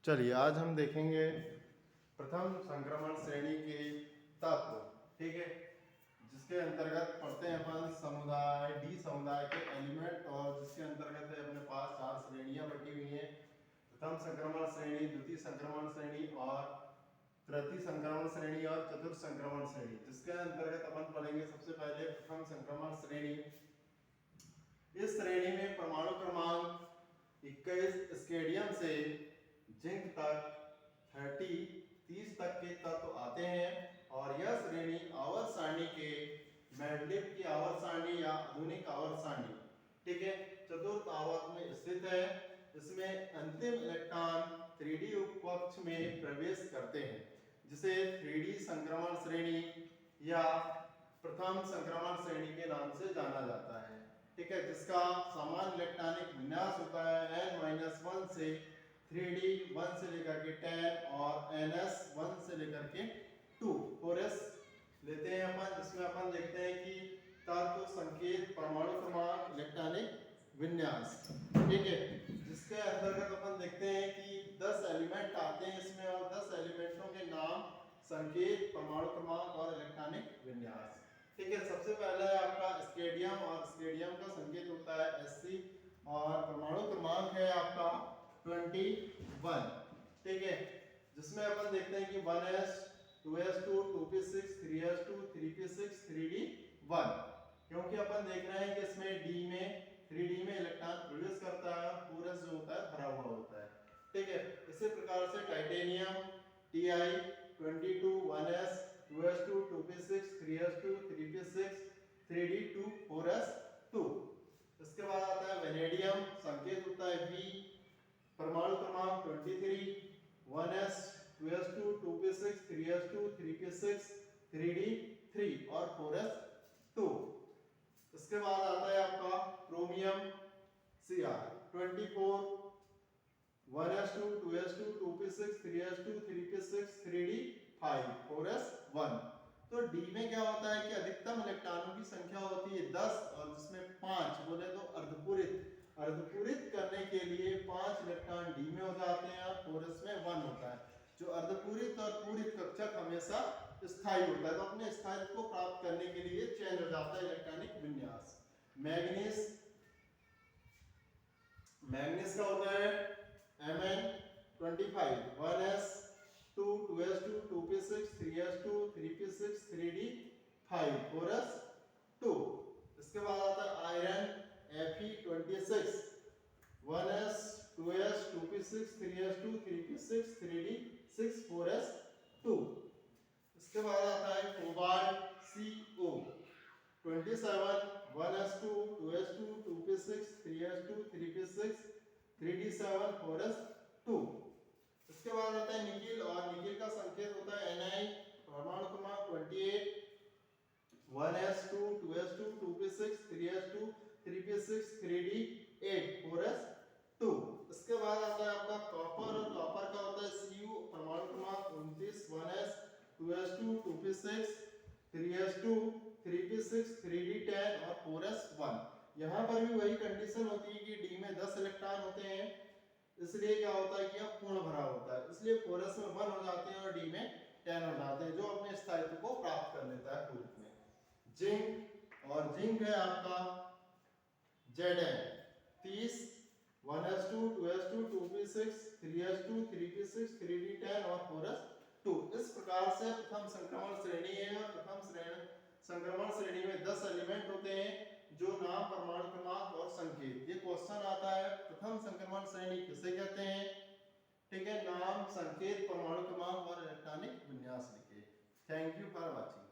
चलिए आज हम देखेंगे प्रथम संक्रमण श्रेणी के तत्व, ठीक है, जिसके अंतर्गत पढ़ते हैं अपन समुदाय डी समुदाय के एलिमेंट, और जिसके अंतर्गत है अपने पास 4 श्रेणियां बटी हुई हैं। प्रथम संक्रमण श्रेणी, द्वितीय संक्रमण श्रेणी और तृतीय संक्रमण श्रेणी और चतुर्थ संक्रमण श्रेणी। जिसके अंतर्गत अपन पढ़ेंगे सबसे पहले प्रथम संक्रमण श्रेणी। इस श्रेणी में परमाणु क्रमांक 21 स्केडियम से जिंक तक 30 तक के तत्व आते हैं, और यह श्रेणी आवर्त सारणी के मेंडलीव की आवर्त सारणी या आधुनिक आवर्त सारणी, ठीक है, चतुर्थ आवर्त में स्थित है। इसमें अंतिम इलेक्ट्रॉन 3D उपकक्ष में प्रवेश करते हैं, जिसे 3D संक्रमण श्रेणी या प्रथम संक्रमण श्रेणी के नाम से जाना जाता है, ठीक है, जिसका सामान्य इलेक्ट्रॉनिक विन्यास होता है n-1 से 3D 1 से लेकर के 10 और NS 1 से लेकर के 2 4s लेते हैं अपन, जिसमें अपन देखते हैं कि तत्व, संकेत, परमाणु क्रमांक, इलेक्ट्रॉनिक विन्यास, ठीक है, जिसके अंतर्गत अपन देखते हैं कि 10 एलिमेंट आते हैं इसमें, और 10 एलिमेंटों के नाम, संकेत, परमाणु क्रमांक और इलेक्ट्रॉनिक विन्यास, ठीक है। सबसे पहला है आपका स्केडियम, और स्केडियम का संकेत होता है Sc, और परमाणु क्रमांक है आपका 21, ठीक है, जिसमें अपन देखते हैं कि 1s 2s2 2p6 3s2 3p6 3d1, क्योंकि अपन देख रहे हैं कि इसमें d में 3d में इलेक्ट्रॉन प्रवेश करता है और 4s जो होता है भरा हुआ होता है, ठीक है। इसी प्रकार से titanium Ti 22 1s 2s2 2p6 3s2 3p6 3d2 4s2। इसके बाद आता है वेनेडियम, संकेत होता है V, परमाणु क्रमांक 23 1s 2s2 2p6 3s2 3p6 3d3 और 4s2। इसके बाद आता है आपका chromium Cr 24 1s2 2s2 2p6 3s2 3p6 3d5 4s1। तो D में क्या होता है कि अधिकतम इलेक्ट्रॉनों की संख्या होती है 10, और जिसमें 5 बोले तो अर्धपूरित करने के लिए 5 इलेक्ट्रॉन D में हो जाते हैं और 4s में 1 होता है। जो अर्धपूरित और पूरित कक्षक हमेशा स्थायी होता है, तो अपने स्थायित्व को प्राप्त करने के लिए चेंज हो जाता है इलेक्ट्रॉनिक विन्यास। मैग्नीज का होता है Mn25 1s 2 2s2 2p6 3s2 3p6 3d5 4s2। इसके बाद आता है iron Fe26 1s 2s 2p6 3s2 3p6 3d6 4s2। इसके बाद आता है cobalt Co 27 1s2 2s2 2p6 3s2 3p6 3d7 4s2। इसके बाद आता है निकिल, और निकिल का संकेत होता है Ni, परमाणु क्रमांक 28 1s2 2s2 2p6 3s2 3p6 3d8 4s2। इसके बाद आता है आपका कॉपर, और कॉपर का होता है Cu, परमाणु क्रमांक 29 1s 2s2 2p6 3s2 3p6 3d10 और 4s1। यहाँ पर भी वही कंडीशन होती है कि D में 10 इलेक्ट्रॉन होते हैं, इसलिए क्या होता है कि यह पूर्ण भरा होता है, इसलिए 4s में 1 हो जाते हैं और D में 10 हो जाते हैं, जो अपने स्थायित्व को प्राप्त कर लेता है पूरित में। जिंक, और जिंक है आपका Zn 30 1s2 2s2 2p6 3s2 3p6 3d10 और 4s2। इस प्रकार से प्रथम संक्रमण श्रेणी है, और प्रथम संक्रमण श्रेणी में 10 एलिमेंट होते हैं, जो नाम, परमाणु क्रमांक और संकेत। ये क्वेश्चन आता है प्रथम संक्रमण श्रेणी किसे कहते हैं, ठीक है, नाम, संकेत, परमाणु क्रमांक और इलेक्ट्रॉनिक विन्यास लिखिए। Thank you for watching.